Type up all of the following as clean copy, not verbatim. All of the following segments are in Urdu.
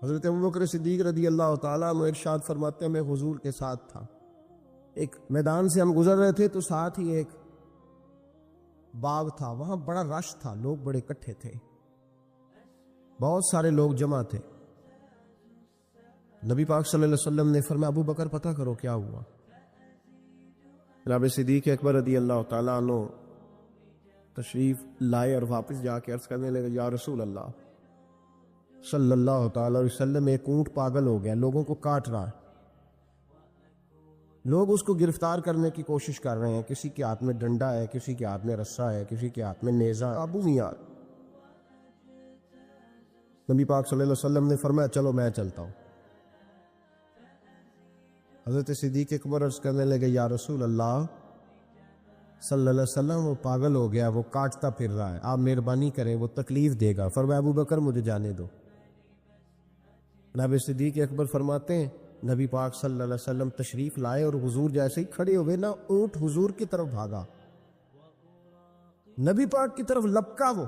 حضرت ابوبکر صدیق رضی اللہ تعالیٰ عنہ ارشاد فرماتے ہیں میں حضور کے ساتھ تھا، ایک میدان سے ہم گزر رہے تھے تو ساتھ ہی ایک باغ تھا، وہاں بڑا رش تھا، لوگ بڑے اکٹھے تھے، بہت سارے لوگ جمع تھے۔ نبی پاک صلی اللہ علیہ وسلم نے فرمایا ابو بکر پتہ کرو کیا ہوا۔ جناب صدیق اکبر رضی اللہ تعالیٰ عنہ تشریف لائے اور واپس جا کے عرض کرنے لگے یا رسول اللہ صلی اللہ تعالیٰ علیہ وسلم، ایک اونٹ پاگل ہو گیا، لوگوں کو کاٹ رہا ہے، لوگ اس کو گرفتار کرنے کی کوشش کر رہے ہیں، کسی کے ہاتھ میں ڈنڈا ہے، کسی کے ہاتھ میں رسا ہے، کسی کے ہاتھ میں نیزہ ہے، ابو میاں۔ نبی پاک صلی اللہ علیہ وسلم نے فرمایا چلو میں چلتا ہوں۔ حضرت صدیق اکبر عرض کرنے لگے یا رسول اللہ صلی اللہ علیہ وسلم، وہ پاگل ہو گیا، وہ کاٹتا پھر رہا ہے، آپ مہربانی کریں، وہ تکلیف دے گا۔ فرمایا ابو بکر مجھے جانے دو۔ جناب صدیق اکبر فرماتے ہیں نبی پاک صلی اللہ علیہ وسلم تشریف لائے اور حضور جیسے ہی کھڑے ہوئے نا، اونٹ حضور کی طرف بھاگا، نبی پاک کی طرف لپکا، وہ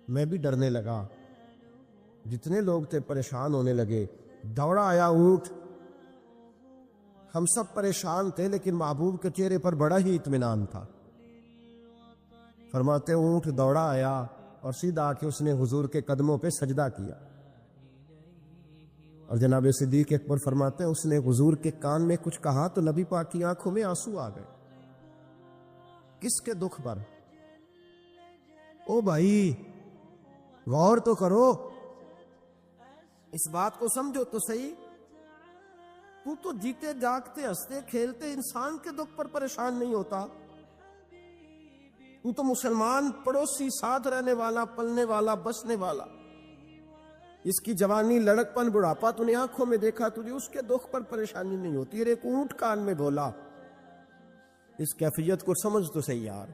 میں بھی ڈرنے لگا، جتنے لوگ تھے پریشان ہونے لگے، دوڑا آیا اونٹ، ہم سب پریشان تھے لیکن محبوب کے چہرے پر بڑا ہی اطمینان تھا۔ فرماتے اونٹ دوڑا آیا اور سیدھا آ کے اس نے حضور کے قدموں پہ سجدہ کیا، اور جناب صدیق اکبر فرماتے ہیں اس نے حضور کے کان میں کچھ کہا تو نبی پاک کی آنکھوں میں آنسو آ گئے۔ کس کے دکھ پر؟ او بھائی غور تو کرو، اس بات کو سمجھو تو صحیح، تو جیتے جاگتے ہنستے کھیلتے انسان کے دکھ پر پریشان نہیں ہوتا، تو مسلمان پڑوسی ساتھ رہنے والا، پلنے والا، بسنے والا، اس کی جوانی لڑک پن بڑھاپا تو نے آنکھوں میں دیکھا، تجھے اس کے دکھ پر پریشانی نہیں ہوتی۔ اور ایک اونٹ کان میں بولا، اس کیفیت کو سمجھ تو صحیح یار،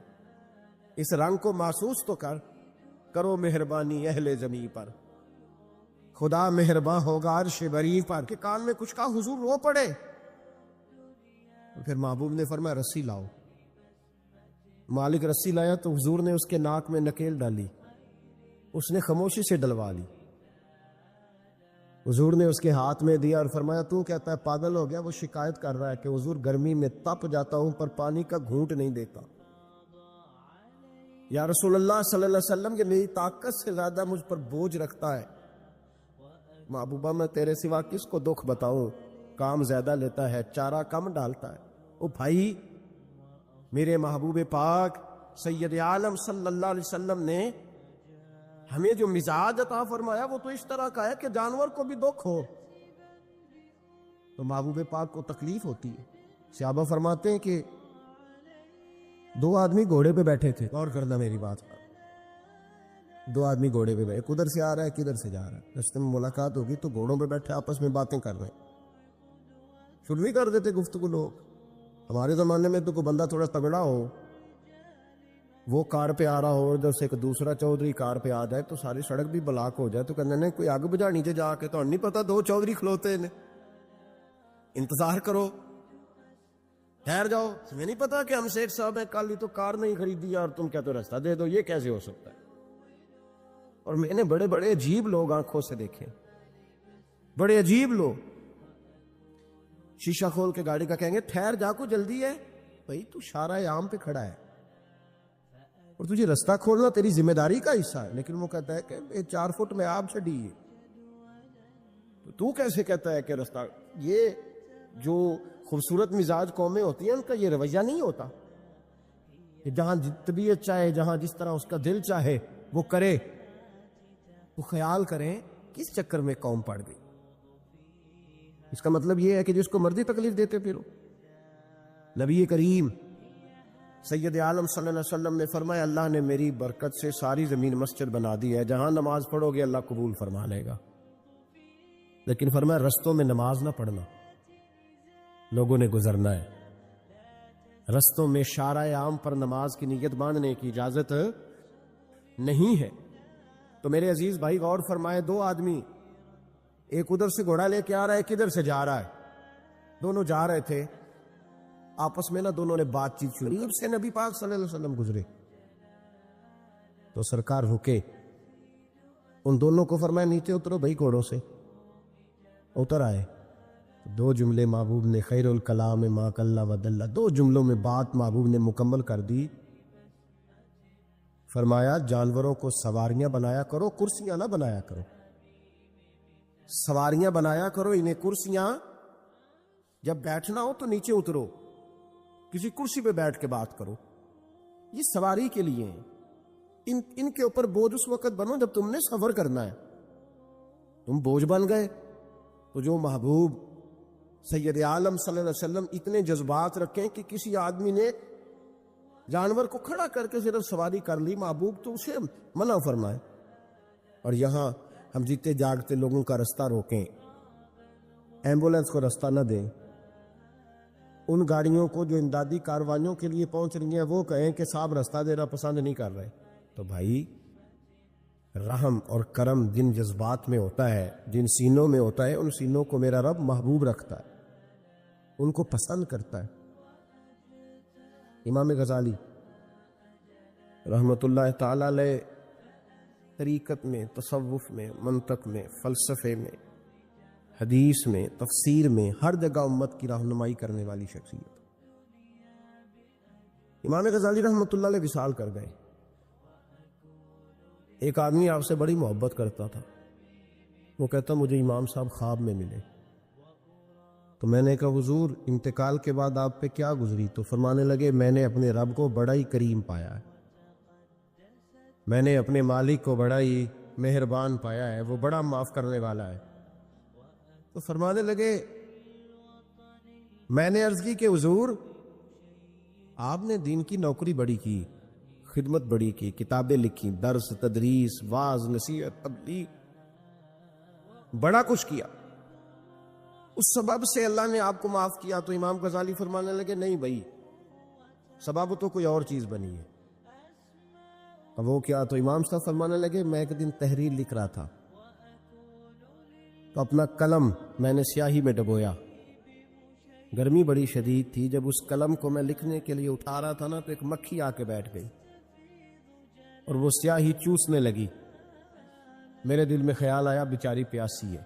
اس رنگ کو محسوس تو کرو مہربانی اہل زمین پر، خدا مہرباں ہوگا عرش بری پر، کہ کان میں کچھ کہا، حضور رو پڑے۔ پھر محبوب نے فرمایا رسی لاؤ، مالک رسی لایا تو حضور نے اس کے ناک میں نکیل ڈالی، اس نے خاموشی سے ڈلوا لی، حضور نے اس کے ہاتھ میں دیا اور فرمایا تو کہتا ہے پاگل ہو گیا، وہ شکایت کر رہا ہے کہ حضور گرمی میں تپ جاتا ہوں پر پانی کا گھونٹ نہیں دیتا۔ یا رسول اللہ صلی اللہ علیہ وسلم، یہ میری طاقت سے زیادہ مجھ پر بوجھ رکھتا ہے، محبوبہ میں تیرے سوا کس کو دکھ بتاؤں، کام زیادہ لیتا ہے، چارہ کم ڈالتا ہے۔ او بھائی، میرے محبوب پاک سید عالم صلی اللہ علیہ وسلم نے ہمیں جو مزاج عطا فرمایا وہ تو اس طرح کا ہے کہ جانور کو بھی دکھ ہو تو محبوب پاک کو تکلیف ہوتی ہے۔ صحابہ فرماتے ہیں کہ دو آدمی گھوڑے پہ بیٹھے تھے، غور کرنا میری بات پر، دو آدمی گھوڑے پہ بیٹھے، کدھر سے آ رہا ہے کدھر سے جا رہا ہے، رستے میں ملاقات ہوگی تو گھوڑوں پہ بیٹھے آپس میں باتیں کر رہے ہیں، شروع ہی کر دیتے گفتگو لوگ۔ ہمارے زمانے میں تو کوئی بندہ تھوڑا تگڑا ہو، وہ کار پہ آ رہا ہو اور جب سے ایک دوسرا چودھری کار پہ آ جائے تو ساری سڑک بھی بلاک ہو جائے تو کہنے نے کوئی آگ بجھا نیچے جا کے، تو نہیں پتا دو چودھری کھلوتے نے، انتظار کرو، ٹھہر جاؤ، تمہیں نہیں پتا کہ ہم شیخ صاحب ہیں، کل ہی تو کار نہیں خریدی اور تم کہتے ہو رستہ دے دو، یہ کیسے ہو سکتا ہے؟ اور میں نے بڑے بڑے عجیب لوگ آنکھوں سے دیکھے، بڑے عجیب لوگ، شیشہ کھول کے گاڑی کا کہیں گے ٹھہر جا کو جلدی ہے، بھائی تو شارع عام پہ کھڑا ہے اور تجھے رستہ کھولنا تیری ذمہ داری کا حصہ ہے، لیکن وہ کہتا ہے کہ 4 فٹ میں آپ چڑھی ہے، تو کیسے کہتا ہے کہ رستہ؟ یہ جو خوبصورت مزاج قومیں ہوتی ہیں ان کا یہ رویہ نہیں ہوتا کہ جہاں طبیعت چاہے، جہاں جس طرح اس کا دل چاہے وہ کرے۔ تو خیال کریں کس چکر میں قوم پڑ گئی۔ اس کا مطلب یہ ہے کہ جس کو مرضی تکلیف دیتے پھرو۔ نبی کریم سید عالم صلی اللہ علیہ وسلم نے فرمایا اللہ نے میری برکت سے ساری زمین مسجد بنا دی ہے، جہاں نماز پڑھو گے اللہ قبول فرما لے گا، لیکن فرمایا رستوں میں نماز نہ پڑھنا، لوگوں نے گزرنا ہے، رستوں میں شارع عام پر نماز کی نیت باندھنے کی اجازت نہیں ہے۔ تو میرے عزیز بھائی غور فرمائے، دو آدمی، ایک ادھر سے گھوڑا لے کے آ رہا ہے، کدھر سے جا رہا ہے، دونوں جا رہے تھے، آپس میں دونوں نے بات چیت شروع، قریب سے نبی پاک صلی اللہ علیہ وسلم گزرے تو سرکار رکے، ان دونوں کو فرمایا نیچے اترو بھائی گھوڑوں سے. اتر آئے. 2 جملے محبوب نے، خیر الکلام ما قل ودل، 2 جملوں میں بات محبوب نے مکمل کر دی. فرمایا جانوروں کو سواریاں بنایا کرو، کرسیاں نہ بنایا کرو. سواریاں بنایا کرو انہیں، کرسیاں. جب بیٹھنا ہو تو نیچے اترو، کسی کرسی پہ بیٹھ کے بات کرو. یہ سواری کے لیے ہیں. ان کے اوپر بوجھ اس وقت بنو جب تم نے سفر کرنا ہے. تم بوجھ بن گئے تو جو محبوب سید عالم صلی اللہ علیہ وسلم اتنے جذبات رکھیں کہ کسی آدمی نے جانور کو کھڑا کر کے صرف سواری کر لی، محبوب تو اسے منع فرمائے. اور یہاں ہم جیتے جاگتے لوگوں کا رستہ روکیں، ایمبولینس کو رستہ نہ دیں. ان گاڑیوں کو جو امدادی کاروائیوں کے لیے پہنچ رہی ہیں وہ کہیں کہ صاحب رستہ دینا پسند نہیں کر رہے. تو بھائی رحم اور کرم جن جذبات میں ہوتا ہے، جن سینوں میں ہوتا ہے، ان سینوں کو میرا رب محبوب رکھتا ہے، ان کو پسند کرتا ہے. امام غزالی رحمۃ اللہ تعالی علیہ طریقت میں، تصوف میں، منطق میں، فلسفے میں، حدیث میں، تفسیر میں، ہر جگہ امت کی رہنمائی کرنے والی شخصیت. امام غزالی رحمۃ اللہ علیہ وصال کر گئے. ایک آدمی آپ سے بڑی محبت کرتا تھا، وہ کہتا مجھے امام صاحب خواب میں ملے. تو میں نے کہا حضور انتقال کے بعد آپ پہ کیا گزری؟ تو فرمانے لگے میں نے اپنے رب کو بڑا ہی کریم پایا ہے، میں نے اپنے مالک کو بڑا ہی مہربان پایا ہے، وہ بڑا معاف کرنے والا ہے. تو فرمانے لگے میں نے عرض کی کہ حضور آپ نے دین کی نوکری بڑی کی، خدمت بڑی کی، کتابیں لکھی، درس، تدریس، واعظ، نصیحت، تبلیغ، بڑا کچھ کیا، اس سبب سے اللہ نے آپ کو معاف کیا. تو امام غزالی فرمانے لگے نہیں بھائی، سبب تو کوئی اور چیز بنی ہے. اب وہ کیا؟ تو امام صاحب فرمانے لگے میں ایک دن تحریر لکھ رہا تھا تو اپنا قلم میں نے سیاہی میں ڈبویا. گرمی بڑی شدید تھی. جب اس قلم کو میں لکھنے کے لیے اٹھا رہا تھا نا تو ایک مکھی آ کے بیٹھ گئی اور وہ سیاہی چوسنے لگی. میرے دل میں خیال آیا بیچاری پیاسی ہے،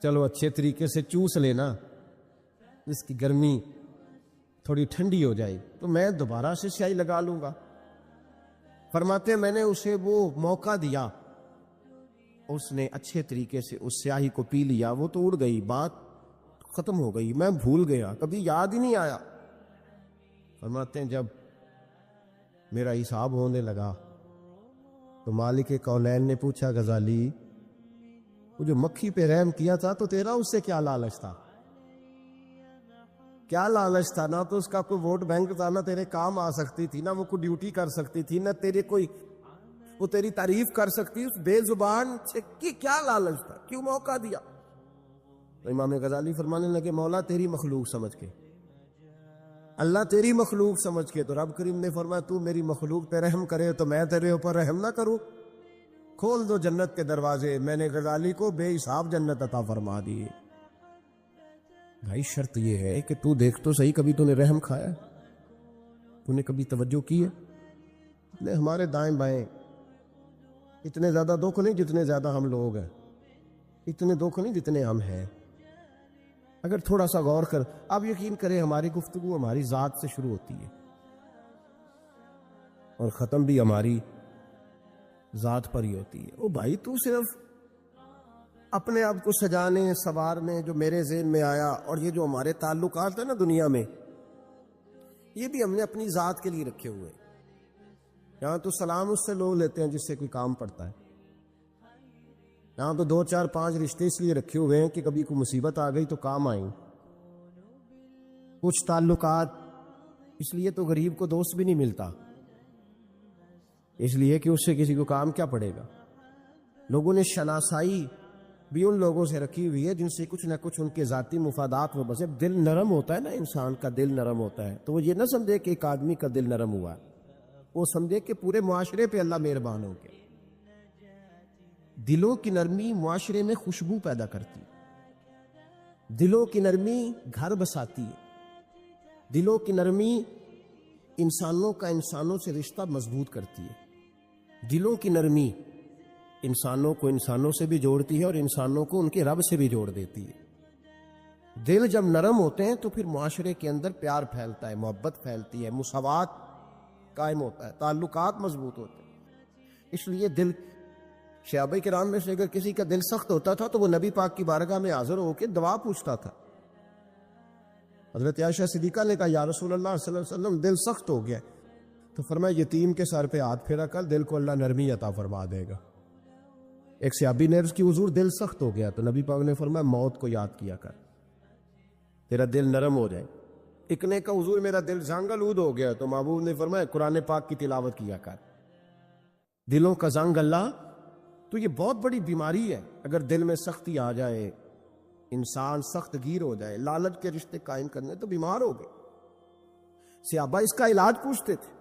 چلو اچھے طریقے سے چوس لینا، اس کی گرمی تھوڑی ٹھنڈی ہو جائے تو میں دوبارہ سے سیاہی لگا لوں گا. فرماتے ہیں میں نے اسے وہ موقع دیا، اس نے اچھے طریقے سے اس سیاہی کو پی لیا. وہ تو اڑ گئی، بات ختم ہو گئی، میں بھول گیا، کبھی یاد ہی نہیں آیا. فرماتے ہیں جب میرا حساب ہونے لگا تو مالک کونین نے پوچھا غزالی وہ جو مکھی پہ رحم کیا تھا تو تیرا اس سے کیا لالچ تھا؟ کیا لالچ تھا؟ نہ تو اس کا کوئی ووٹ بینک تھا، نہ تیرے کام آ سکتی تھی، نہ وہ کوئی ڈیوٹی کر سکتی تھی، نہ تیرے کوئی وہ تیری تعریف کر سکتی. اس بے زبان سے کیا لالچ تھا؟ کیوں موقع دیا؟ تو امام غزالی فرمانے لگے مولا تیری مخلوق سمجھ کے، اللہ تیری مخلوق سمجھ کے. تو رب کریم نے فرمایا تو میری مخلوق پہ رحم کرے تو میں تیرے اوپر رحم نہ کروں؟ کھول دو جنت کے دروازے. میں نے غزالی کو بے حساب جنت عطا فرما دی. بھائی شرط یہ ہے کہ تو دیکھ تو صحیح، کبھی تو نے رحم کھایا؟ تو نے کبھی توجہ کی ہے؟ ہمارے دائیں بائیں اتنے زیادہ دکھ نہیں جتنے زیادہ ہم لوگ ہیں، اتنے دکھ نہیں جتنے ہم ہیں. اگر تھوڑا سا غور کر، آپ یقین کریں ہماری گفتگو ہماری ذات سے شروع ہوتی ہے اور ختم بھی ہماری ذات پر ہی ہوتی ہے. او بھائی تو صرف اپنے آپ کو سجانے سنوارنے جو میرے ذہن میں آیا، اور یہ جو ہمارے تعلقات ہیں نا دنیا میں، یہ بھی ہم نے اپنی ذات کے لیے رکھے ہوئے. یہاں تو سلام اس سے لوگ لیتے ہیں جس سے کوئی کام پڑتا ہے. یہاں تو 2 4 5 رشتے اس لیے رکھے ہوئے ہیں کہ کبھی کوئی مصیبت آ گئی تو کام آئیں. کچھ تعلقات اس لیے تو غریب کو دوست بھی نہیں ملتا، اس لیے کہ اس سے کسی کو کام کیا پڑے گا. لوگوں نے شناسائی بھی ان لوگوں سے رکھی ہوئی ہے جن سے کچھ نہ کچھ ان کے ذاتی مفادات میں بسے. دل نرم ہوتا ہے نا، انسان کا دل نرم ہوتا ہے، تو وہ یہ نہ سمجھے کہ ایک آدمی کا دل نرم ہوا ہے، وہ سمجھے کہ پورے معاشرے پہ اللہ مہربان ہو گیا. دلوں کی نرمی معاشرے میں خوشبو پیدا کرتی ہے، دلوں کی نرمی گھر بساتی ہے، دلوں کی نرمی انسانوں کا انسانوں سے رشتہ مضبوط کرتی ہے. دلوں کی نرمی انسانوں کو انسانوں سے بھی جوڑتی ہے اور انسانوں کو ان کے رب سے بھی جوڑ دیتی ہے۔ دل جب نرم ہوتے ہیں تو پھر معاشرے کے اندر پیار پھیلتا ہے، محبت پھیلتی ہے، مساوات قائم ہوتا ہے، تعلقات مضبوط ہوتے ہیں۔ اس لیے دل، صحابہ کرام میں سے اگر کسی کا دل سخت ہوتا تھا تو وہ نبی پاک کی بارگاہ میں حاضر ہو کے دعا پوچھتا تھا۔ حضرت عائشہ صدیقہ نے کہا یا رسول اللہ صلی اللہ علیہ وسلم دل سخت ہو گیا، تو فرمایا یتیم کے سر پہ ہاتھ پھیرا کر، دل کو اللہ نرمی عطا فرما دے گا۔ ایک صحابی نے عرض کی حضور دل سخت ہو گیا، تو نبی پاک نے فرمایا موت کو یاد کیا کر، تیرا دل نرم ہو جائے۔ ایک نے کہا حضور میرا دل زنگ آلود ہو گیا، تو محبوب نے فرمایا قرآن پاک کی تلاوت کیا کر۔ دلوں کا زنگ اللہ تو یہ بہت بڑی بیماری ہے۔ اگر دل میں سختی آ جائے، انسان سخت گیر ہو جائے، لالچ کے رشتے قائم کرنے، تو بیمار ہو گئے۔ صحابہ اس کا علاج پوچھتے تھے،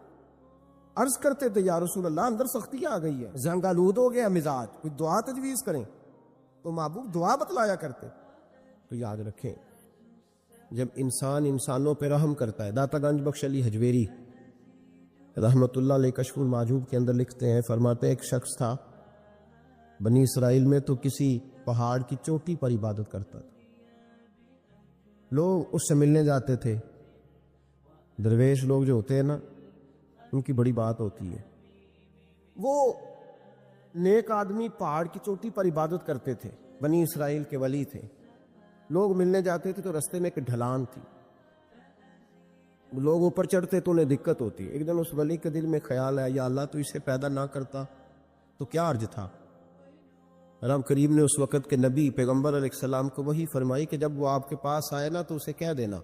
عرض کرتے تھے یا رسول اللہ اندر سختی آ گئی ہے، زنگ آلود ہو گیا مزاج، کوئی دعا تجویز کریں، تو محبوب دعا بتلایا کرتے۔ تو یاد رکھیں جب انسان انسانوں پہ رحم کرتا ہے، داتا گنج بخش علی حجویری رحمت اللہ علیہ کشف المعجوب کے اندر لکھتے ہیں، فرماتے ہیں ایک شخص تھا بنی اسرائیل میں، تو کسی پہاڑ کی چوٹی پر عبادت کرتا تھا۔ لوگ اس سے ملنے جاتے تھے، درویش لوگ جو ہوتے ہیں نا، ان کی بڑی بات ہوتی ہے۔ وہ نیک آدمی پہاڑ کی چوٹی پر عبادت کرتے تھے، بنی اسرائیل کے ولی تھے۔ لوگ ملنے جاتے تھے تو رستے میں ایک ڈھلان تھی، لوگ اوپر چڑھتے تو انہیں دقت ہوتی۔ ایک دن اس ولی کے دل میں خیال آیا یا اللہ تو اسے پیدا نہ کرتا تو کیا عرض تھا۔ رب کریم نے اس وقت کے نبی پیغمبر علیہ السلام کو وہی فرمائی کہ جب وہ آپ کے پاس آئے نا تو اسے کہہ دینا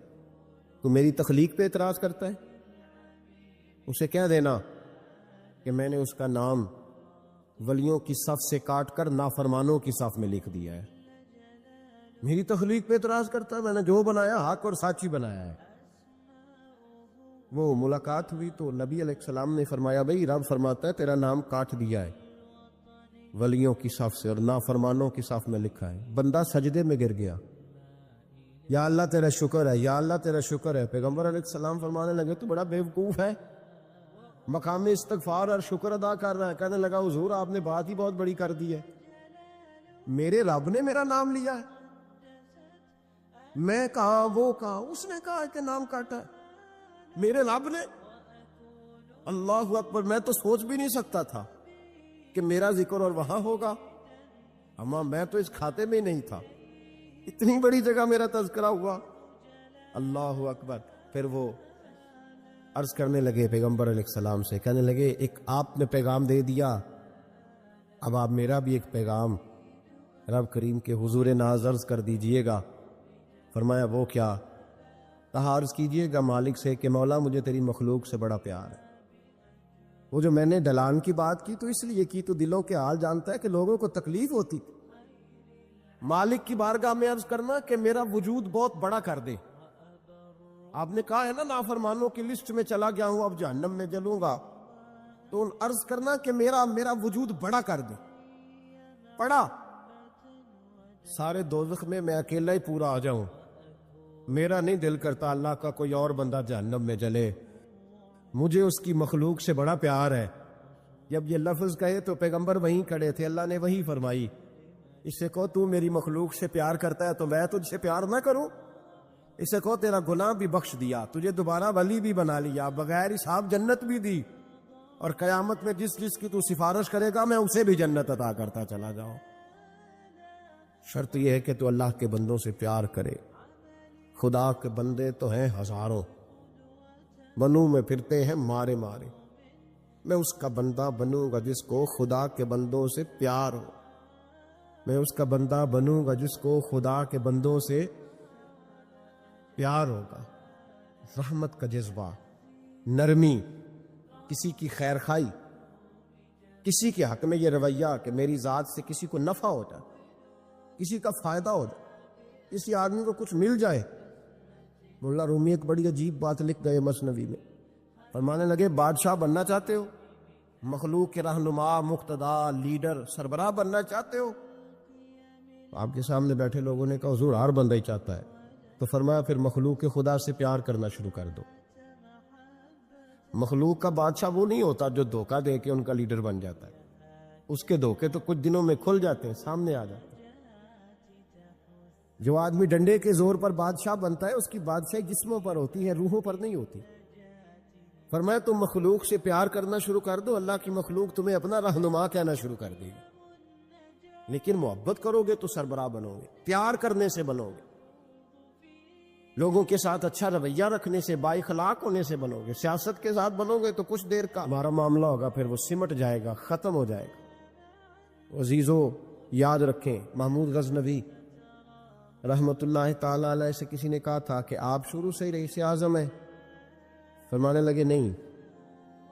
تو میری تخلیق پہ اعتراض کرتا ہے، اسے کہہ دینا کہ میں نے اس کا نام ولیوں کی صف سے کاٹ کر نافرمانوں کی صف میں لکھ دیا ہے۔ میری تخلیق پہ اعتراض کرتا ہے، میں نے جو بنایا حق اور سچ ہی بنایا ہے۔ وہ ملاقات ہوئی تو نبی علیہ السلام نے فرمایا بھئی رب فرماتا ہے تیرا نام کاٹ دیا ہے ولیوں کی صف سے اور نافرمانوں کی صف میں لکھا ہے۔ بندہ سجدے میں گر گیا، یا اللہ تیرا شکر ہے، یا اللہ تیرا شکر ہے۔ پیغمبر علیہ السلام فرمانے لگے تو بڑا بیوقوف ہے، مقام استغفار اور شکر ادا کر رہا ہے۔ کہنے لگا حضور آپ نے بات ہی بہت بڑی کر دی ہے، میرے رب نے میرا نام لیا ہے، میں کہا وہ کہا، اس نے کہا کہ نام کاٹا ہے، میرے رب نے۔ اللہ اکبر، میں تو سوچ بھی نہیں سکتا تھا کہ میرا ذکر اور وہاں ہوگا، اما میں تو اس کھاتے میں ہی نہیں تھا، اتنی بڑی جگہ میرا تذکرہ ہوا۔ اللہ اکبر۔ پھر وہ عرض کرنے لگے پیغمبر علیہ السلام سے، کہنے لگے ایک آپ نے پیغام دے دیا، اب آپ میرا بھی ایک پیغام رب کریم کے حضور ناز عرض کر دیجئے گا۔ فرمایا وہ کیا؟ کہا عرض کیجئے گا مالک سے کہ مولا مجھے تیری مخلوق سے بڑا پیار ہے۔ وہ جو میں نے ڈلان کی بات کی تو اس لیے کی تو دلوں کے حال جانتا ہے کہ لوگوں کو تکلیف ہوتی تھی۔ مالک کی بارگاہ میں عرض کرنا کہ میرا وجود بہت بڑا کر دے۔ آپ نے کہا ہے نا نافرمانوں کی لسٹ میں چلا گیا ہوں، اب جہنم میں جلوں گا، تو عرض کرنا کہ میرا وجود بڑا کر دے۔ پڑا سارے دوزخ میں میں اکیلا ہی پورا آ جاؤں، میرا نہیں دل کرتا اللہ کا کوئی اور بندہ جہنم میں جلے، مجھے اس کی مخلوق سے بڑا پیار ہے۔ جب یہ لفظ کہے تو پیغمبر وہیں کھڑے تھے، اللہ نے وہی فرمائی، اس سے کہو تو میری مخلوق سے پیار کرتا ہے تو میں تجھ سے پیار نہ کروں؟ اسے کہو تیرا گناہ بھی بخش دیا، تجھے دوبارہ ولی بھی بنا لیا، بغیر حساب جنت بھی دی، اور قیامت میں جس جس کی تو سفارش کرے گا میں اسے بھی جنت عطا کرتا چلا جاؤں۔ شرط یہ ہے کہ تو اللہ کے بندوں سے پیار کرے۔ خدا کے بندے تو ہیں ہزاروں، بنوں میں پھرتے ہیں مارے مارے، میں اس کا بندہ بنوں گا جس کو خدا کے بندوں سے پیار ہو، میں اس کا بندہ بنوں گا جس کو خدا کے بندوں سے پیار ہوگا۔ رحمت کا جذبہ، نرمی، کسی کی خیر خواہی، کسی کے حق میں یہ رویہ کہ میری ذات سے کسی کو نفع ہو جائے، کسی کا فائدہ ہو جائے، کسی آدمی کو کچھ مل جائے۔ مولا رومی ایک بڑی عجیب بات لکھ گئے مثنوی میں، فرمانے لگے بادشاہ بننا چاہتے ہو، مخلوق کے رہنما، مقتدا، لیڈر، سربراہ بننا چاہتے ہو؟ آپ کے سامنے بیٹھے لوگوں نے کہا حضور ہر بندہ ہی چاہتا ہے، تو فرمایا پھر مخلوق کے خدا سے پیار کرنا شروع کر دو۔ مخلوق کا بادشاہ وہ نہیں ہوتا جو دھوکہ دے کے ان کا لیڈر بن جاتا ہے، اس کے دھوکے تو کچھ دنوں میں کھل جاتے ہیں، سامنے آ جاتے ہیں۔ جو آدمی ڈنڈے کے زور پر بادشاہ بنتا ہے اس کی بادشاہی جسموں پر ہوتی ہے، روحوں پر نہیں ہوتی۔ فرمایا تم مخلوق سے پیار کرنا شروع کر دو، اللہ کی مخلوق تمہیں اپنا رہنما کہنا شروع کر دے گی۔ لیکن محبت کرو گے تو سربراہ بنو گے، پیار کرنے سے بنو گے، لوگوں کے ساتھ اچھا رویہ رکھنے سے، با اخلاق ہونے سے بنو گے۔ سیاست کے ساتھ بنو گے تو کچھ دیر کا ہمارا معاملہ ہوگا، پھر وہ سمٹ جائے گا، ختم ہو جائے گا۔ عزیزو یاد رکھیں، محمود غزنوی رحمت اللہ تعالی علیہ سے کسی نے کہا تھا کہ آپ شروع سے ہی رئیس اعظم ہیں؟ فرمانے لگے نہیں،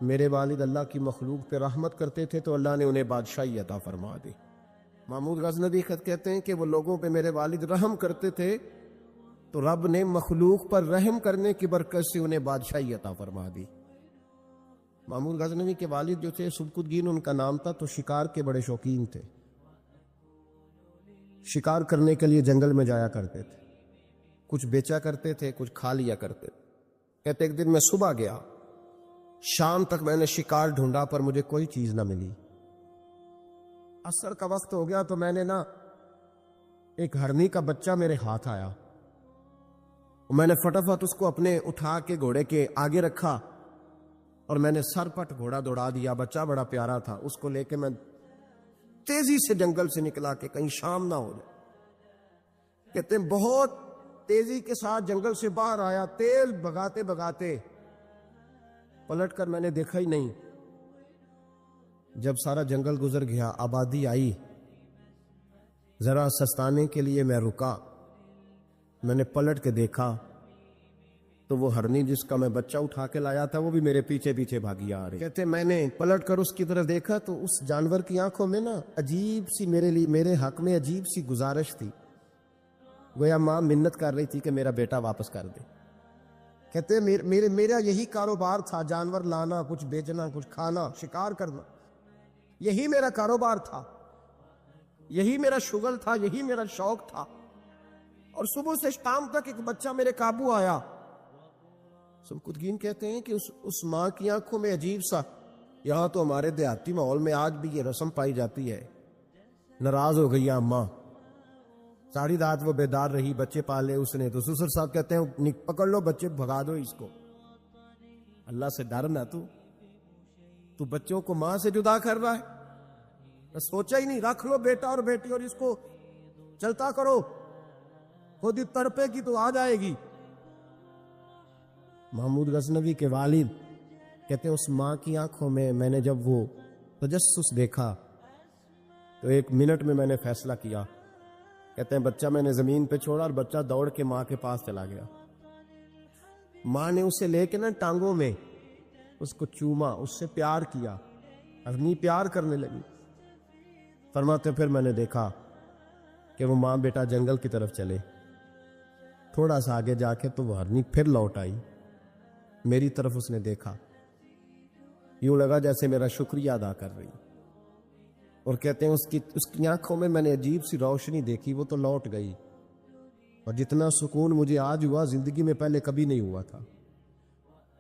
میرے والد اللہ کی مخلوق پہ رحمت کرتے تھے تو اللہ نے انہیں بادشاہی عطا فرما دی۔ محمود غزنوی خود کہتے ہیں کہ وہ لوگوں پہ میرے والد رحم کرتے تھے تو رب نے مخلوق پر رحم کرنے کی برکت سے انہیں بادشاہی عطا فرما دی۔ محمود غزنوی کے والد جو تھے سبکتگین ان کا نام تھا، تو شکار کے بڑے شوقین تھے، شکار کرنے کے لیے جنگل میں جایا کرتے تھے، کچھ بیچا کرتے تھے، کچھ کھا لیا کرتے تھے۔ کہتے ایک دن میں صبح گیا، شام تک میں نے شکار ڈھونڈا پر مجھے کوئی چیز نہ ملی۔ عصر کا وقت ہو گیا تو میں نے ایک ہرنی کا بچہ میرے ہاتھ آیا، میں نے فٹافٹ اس کو اپنے اٹھا کے گھوڑے کے آگے رکھا اور میں نے سر پٹ گھوڑا دوڑا دیا۔ بچہ بڑا پیارا تھا، اس کو لے کے میں تیزی سے جنگل سے نکلا کہ کہیں شام نہ ہو جائے۔ کہتے ہیں بہت تیزی کے ساتھ جنگل سے باہر آیا، تیز بھگاتے بھگاتے پلٹ کر میں نے دیکھا ہی نہیں۔ جب سارا جنگل گزر گیا، آبادی آئی، ذرا سستانے کے لیے میں رکا، میں نے پلٹ کے دیکھا تو وہ ہرنی جس کا میں بچہ اٹھا کے لایا تھا وہ بھی میرے پیچھے پیچھے بھاگی آ رہی۔ کہتے میں نے پلٹ کر اس کی طرف دیکھا تو اس جانور کی آنکھوں میں عجیب سی میرے حق میں عجیب سی گزارش تھی، گویا ماں منت کر رہی تھی کہ میرا بیٹا واپس کر دے۔ کہتے میرا یہی کاروبار تھا، جانور لانا، کچھ بیچنا، کچھ کھانا، شکار کرنا، یہی میرا کاروبار تھا، یہی میرا شغل تھا، یہی میرا شوق تھا، اور صبح سے شام تک ایک بچہ میرے قابو آیا۔ سبکتگین کہتے ہیں کہ اس ماں کی آنکھوں میں عجیب سا، یہاں تو ہمارے دیہاتی ماحول میں آج بھی یہ رسم پائی جاتی ہے، ناراض ہو گئی اماں، ساری رات وہ بیدار رہی، بچے پالے اس نے، تو سسر صاحب کہتے ہیں پکڑ لو بچے، بھگا دو اس کو، اللہ سے ڈر نہ، تو بچوں کو ماں سے جدا کر رہا ہے، سوچا ہی نہیں، رکھ لو بیٹا اور بیٹی اور اس کو چلتا کرو، خود ہی تڑپے کی تو آ جائے گی۔ محمود غزنوی کے والد کہتے ہیں اس ماں کی آنکھوں میں نے جب وہ تجسس دیکھا تو ایک منٹ میں نے فیصلہ کیا۔ کہتے ہیں بچہ میں نے زمین پہ چھوڑا اور بچہ دوڑ کے ماں کے پاس چلا گیا۔ ماں نے اسے لے کے ٹانگوں میں اس کو چوما، اس سے پیار کیا، اپنی پیار کرنے لگی۔ فرماتے پھر میں نے دیکھا کہ وہ ماں بیٹا جنگل کی طرف چلے، تھوڑا سا آگے جا کے تو وہ ہرنی پھر لوٹ آئی، میری طرف اس نے دیکھا، یوں لگا جیسے میرا شکریہ ادا کر رہی، اور کہتے ہیں اس کی آنکھوں میں نے عجیب سی روشنی دیکھی، وہ تو لوٹ گئی، اور جتنا سکون مجھے آج ہوا زندگی میں پہلے کبھی نہیں ہوا تھا۔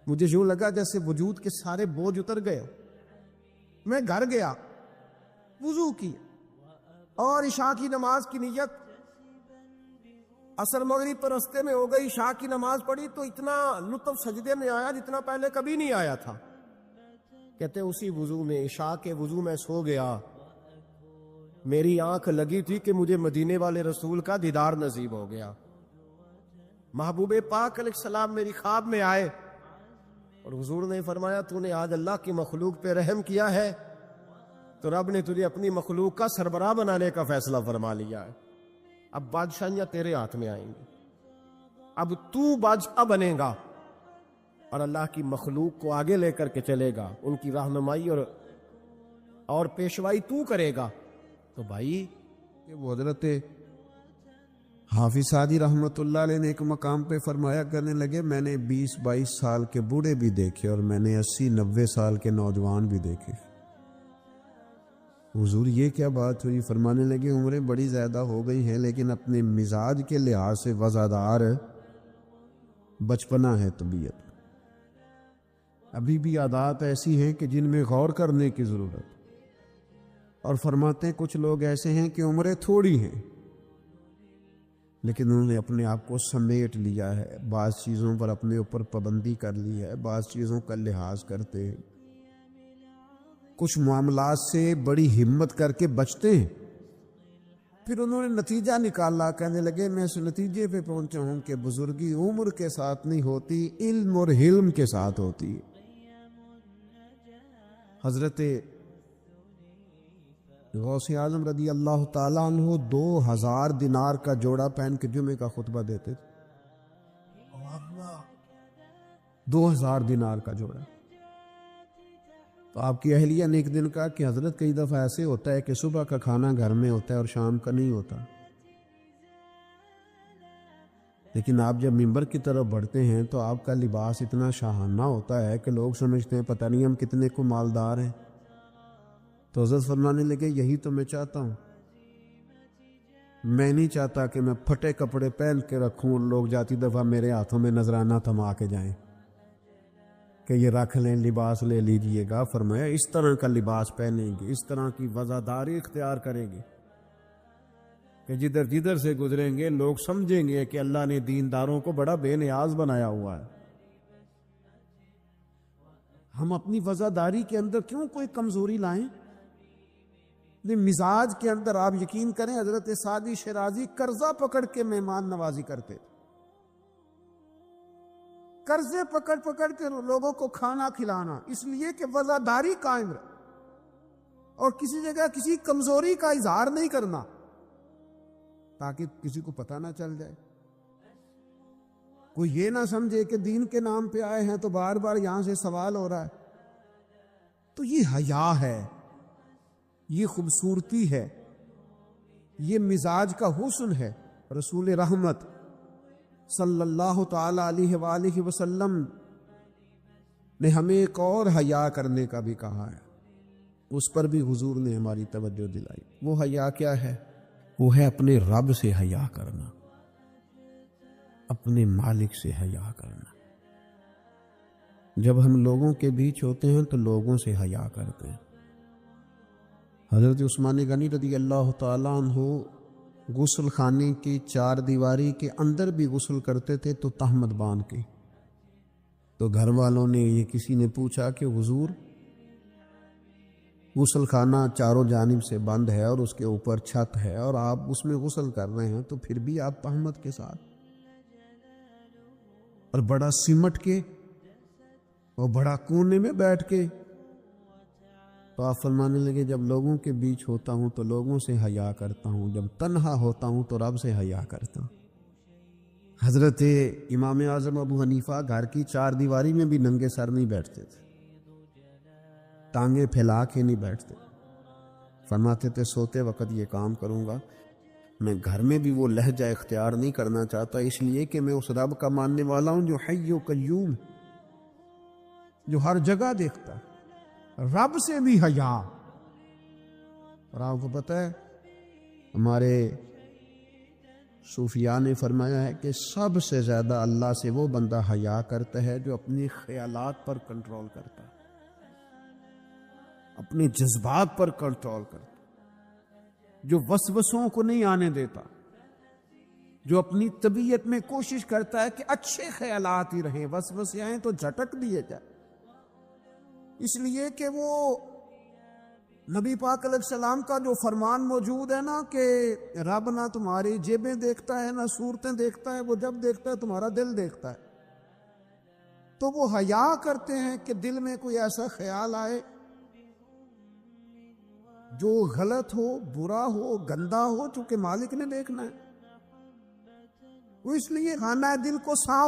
مجھے یوں لگا جیسے وجود کے سارے بوجھ اتر گئے۔ میں گھر گیا، وضو کی اور عشاء کی نماز کی نیت، عصر مغرب تو رستے میں ہو گئی، عشاء کی نماز پڑھی تو اتنا لطف سجدے میں آیا جتنا پہلے کبھی نہیں آیا تھا۔ کہتے اسی وضو میں، عشاء کے وضو میں سو گیا، میری آنکھ لگی تھی کہ مجھے مدینے والے رسول کا دیدار نصیب ہو گیا۔ محبوب پاک علیہ السلام میری خواب میں آئے اور حضور نے فرمایا تو نے آج اللہ کی مخلوق پہ رحم کیا ہے تو رب نے تجھے اپنی مخلوق کا سربراہ بنانے کا فیصلہ فرما لیا ہے، اب بادشاہیاں تیرے ہاتھ میں آئیں گی، اب تو بادشاہ بنے گا اور اللہ کی مخلوق کو آگے لے کر کے چلے گا، ان کی رہنمائی اور پیشوائی تو کرے گا۔ تو بھائی وہ حضرت حافظ سعدی رحمت اللہ علیہ نے ایک مقام پہ فرمایا کرنے لگے، میں نے 20-22 سال کے بوڑھے بھی دیکھے اور میں نے 80-90 سال کے نوجوان بھی دیکھے۔ حضور یہ کیا بات ہوئی؟ فرمانے لگے عمریں بڑی زیادہ ہو گئی ہیں لیکن اپنے مزاج کے لحاظ سے وزادار بچپنا ہے طبیعت، ابھی بھی عادات ایسی ہیں کہ جن میں غور کرنے کی ضرورت۔ اور فرماتے ہیں کچھ لوگ ایسے ہیں کہ عمریں تھوڑی ہیں لیکن انہوں نے اپنے آپ کو سمیٹ لیا ہے، بعض چیزوں پر اپنے اوپر پابندی کر لی ہے، بعض چیزوں کا لحاظ کرتے ہیں، کچھ معاملات سے بڑی ہمت کر کے بچتے ہیں، پھر انہوں نے نتیجہ نکالا، کہنے لگے میں اس نتیجے پہ پہنچا ہوں کہ بزرگی عمر کے ساتھ نہیں ہوتی، علم اور حلم کے ساتھ ہوتی ہے۔ حضرت غوث اعظم رضی اللہ تعالیٰ عنہ 2000 دینار کا جوڑا پہن کے جمعے کا خطبہ دیتے تھے، 2000 دینار کا جوڑا۔ تو آپ کی اہلیہ نے ایک دن کہا کہ حضرت کئی دفعہ ایسے ہوتا ہے کہ صبح کا کھانا گھر میں ہوتا ہے اور شام کا نہیں ہوتا، لیکن آپ جب ممبر کی طرف بڑھتے ہیں تو آپ کا لباس اتنا شاہانہ ہوتا ہے کہ لوگ سمجھتے ہیں پتہ نہیں ہم کتنے کو مالدار ہیں۔ تو حضرت فرمانے لگے یہی تو میں چاہتا ہوں، میں نہیں چاہتا کہ میں پھٹے کپڑے پہن کے رکھوں اور لوگ جاتی دفعہ میرے ہاتھوں میں نذرانہ تھما کے جائیں کہ یہ رکھ لیں، لباس لے لیجئے گا۔ فرمایا اس طرح کا لباس پہنیں گے، اس طرح کی وزاداری اختیار کریں گے کہ جدھر جدھر سے گزریں گے لوگ سمجھیں گے کہ اللہ نے دینداروں کو بڑا بے نیاز بنایا ہوا ہے۔ ہم اپنی وزاداری کے اندر کیوں کوئی کمزوری لائیں؟ مزاج کے اندر آپ یقین کریں حضرت سعدی شیرازی قرضہ پکڑ کے مہمان نوازی کرتے، قرضے پکڑ پکڑ کے لوگوں کو کھانا کھلانا، اس لیے کہ وزاداری قائم رہے اور کسی جگہ کسی کمزوری کا اظہار نہیں کرنا تاکہ کسی کو پتہ نہ چل جائے، کوئی یہ نہ سمجھے کہ دین کے نام پہ آئے ہیں تو بار بار یہاں سے سوال ہو رہا ہے۔ تو یہ حیا ہے، یہ خوبصورتی ہے، یہ مزاج کا حسن ہے۔ رسول رحمت صلی اللہ تعالی علیہ وآلہ وسلم نے ہمیں ایک اور حیا کرنے کا بھی کہا ہے، اس پر بھی حضور نے ہماری توجہ دلائی۔ وہ حیا کیا ہے؟ وہ ہے اپنے رب سے حیا کرنا، اپنے مالک سے حیا کرنا۔ جب ہم لوگوں کے بیچ ہوتے ہیں تو لوگوں سے حیا کرتے ہیں۔ حضرت عثمان غنی رضی اللہ تعالیٰ عنہ غسل خانے کی 4 دیواری کے اندر بھی غسل کرتے تھے تو تہمت باندھ کے۔ تو گھر والوں نے یہ کسی نے پوچھا کہ حضور غسل خانہ چاروں جانب سے بند ہے اور اس کے اوپر چھت ہے اور آپ اس میں غسل کر رہے ہیں تو پھر بھی آپ تہمت کے ساتھ، اور بڑا سمٹ کے اور بڑا کونے میں بیٹھ کے۔ تو آپ فرمانے لگے جب لوگوں کے بیچ ہوتا ہوں تو لوگوں سے حیا کرتا ہوں، جب تنہا ہوتا ہوں تو رب سے حیا کرتا ہوں۔ حضرت امام اعظم ابو حنیفہ گھر کی 4 دیواری میں بھی ننگے سر نہیں بیٹھتے تھے، ٹانگیں پھیلا کے نہیں بیٹھتے، فرماتے تھے سوتے وقت یہ کام کروں گا۔ میں گھر میں بھی وہ لہجہ اختیار نہیں کرنا چاہتا، اس لیے کہ میں اس رب کا ماننے والا ہوں جو حی و قیوم، جو ہر جگہ دیکھتا ہے، رب سے بھی حیا۔ اور آپ کو پتہ ہے ہمارے صوفیاء نے فرمایا ہے کہ سب سے زیادہ اللہ سے وہ بندہ حیا کرتا ہے جو اپنی خیالات پر کنٹرول کرتا ہے، اپنے جذبات پر کنٹرول کرتا ہے، جو وسوسوں کو نہیں آنے دیتا، جو اپنی طبیعت میں کوشش کرتا ہے کہ اچھے خیالات ہی رہیں، وسوسے آئیں تو جھٹک دیے جائے، اس لیے کہ وہ نبی پاک علیہ السلام کا جو فرمان موجود ہے نا کہ رب نہ تمہاری جیبیں دیکھتا ہے نہ صورتیں دیکھتا ہے، وہ جب دیکھتا ہے تمہارا دل دیکھتا ہے۔ تو وہ حیا کرتے ہیں کہ دل میں کوئی ایسا خیال آئے جو غلط ہو، برا ہو، گندا ہو، چونکہ مالک نے دیکھنا ہے، وہ اس لیے خانہ دل کو صاف